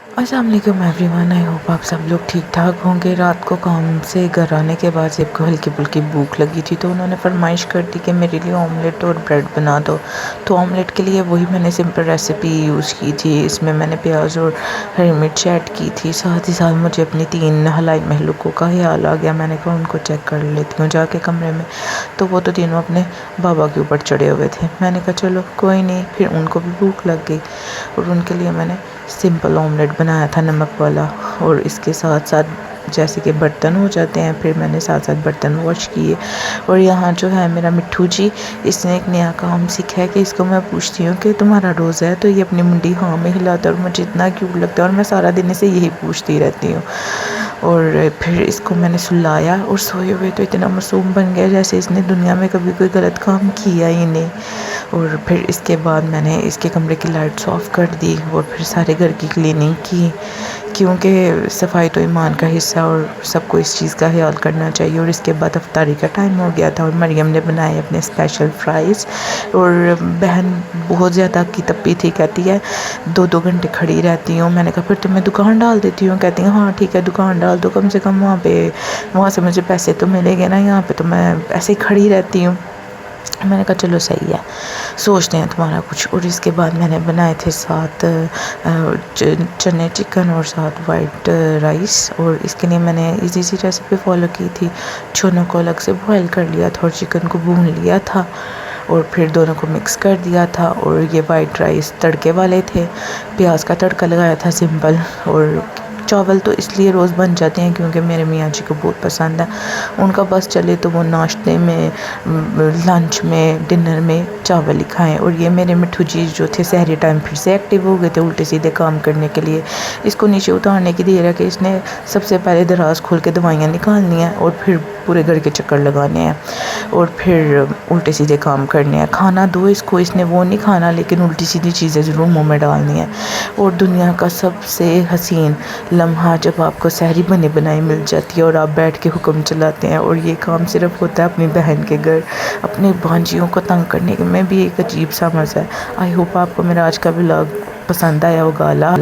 अस्सलाम वालेकुम everyone. I hope आप सब लोग ठीक ठाक होंगे। रात को काम से घर आने के बाद सेब को हल्की फुल्की भूख लगी थी तो उन्होंने फरमाइश कर दी कि मेरे लिए ऑमलेट और ब्रेड बना दो। तो ऑमलेट के लिए वही मैंने सिंपल रेसिपी यूज़ की थी। इसमें मैंने प्याज और हरी मिर्च ऐड की थी। साथ ही साथ मुझे अपनी 3 हलाई महलूकों का ख्याल आ गया। मैंने कहा उनको चेक कर लेती हूँ जाके कमरे में, तो वो तो तीनों अपने बाबा के ऊपर चढ़े हुए थे। मैंने कहा चलो कोई नहीं, फिर उनको भी भूख लग गई और उनके लिए मैंने सिंपल ऑमलेट बनाया था नमक वाला। और इसके साथ साथ जैसे कि बर्तन हो जाते हैं, फिर मैंने साथ साथ बर्तन वॉश किए। और यहाँ जो है मेरा मिट्ठू जी, इसने एक नया काम सीखा है कि इसको मैं पूछती हूँ कि तुम्हारा रोज़ा है, तो ये अपनी मुंडी हाँ में हिलाता है और मुझे इतना क्यूट लगता है और मैं सारा दिन इसे यही पूछती रहती हूँ। और फिर इसको मैंने सुलाया और सोए हुए तो इतना मासूम बन गया जैसे इसने दुनिया में कभी कोई गलत काम किया ही नहीं। और फिर इसके बाद मैंने इसके कमरे की लाइट्स ऑफ कर दी और फिर सारे घर की क्लीनिंग की, क्योंकि सफाई तो ईमान का हिस्सा और सबको इस चीज़ का ख्याल करना चाहिए। और इसके बाद अफ्तारी का टाइम हो गया था और मरियम ने बनाए अपने स्पेशल फ्राइज़। और बहन बहुत ज़्यादा की तप्पी थी, कहती है 2-2 घंटे खड़ी रहती हूँ। मैंने कहा फिर तो मैं दुकान डाल देती हूँ। कहती हैं हाँ ठीक है दुकान डाल दो, कम से कम वहाँ से मुझे पैसे तो मिलेंगे ना, यहाँ पे तो मैं ऐसे ही खड़ी रहती हूँ। मैंने कहा चलो सही है, सोचते हैं तुम्हारा कुछ। और इसके बाद मैंने बनाए थे 7 चने चिकन और 7 वाइट राइस। और इसके लिए मैंने इजी सी रेसिपी फॉलो की थी। चनों को अलग से बॉयल कर लिया था और चिकन को भून लिया था और फिर दोनों को मिक्स कर दिया था। और ये वाइट राइस तड़के वाले थे, प्याज का तड़का लगाया था सिंपल। और चावल तो इसलिए रोज़ बन जाते हैं क्योंकि मेरे मियाँ जी को बहुत पसंद है। उनका बस चले तो वो नाश्ते में, लंच में, डिनर में चावल ही खाएँ। और ये मेरे मिट्ठू जी जो थे सहरी टाइम फिर से एक्टिव हो गए थे उल्टे सीधे काम करने के लिए। इसको नीचे उतारने की देर है कि इसने सबसे पहले दराज खोल के दवाइयाँ निकालनी हैं और फिर पूरे घर के चक्कर लगाने हैं और फिर उल्टे सीधे काम करने हैं। खाना दो इसको, इसने वो नहीं खाना, लेकिन उल्टी सीधी चीज़ें ज़रूर मुँह में डालनी है। और दुनिया का सबसे हसीन लम्हा जब आपको सहरी बनी बनाई मिल जाती है और आप बैठ के हुक्म चलाते हैं। और ये काम सिर्फ होता है अपनी बहन के घर, अपनी भांजियों को तंग करने में भी एक अजीब सा मज़ा है। आई होप आपको मेरा आज का व्लॉग पसंद आया होगा।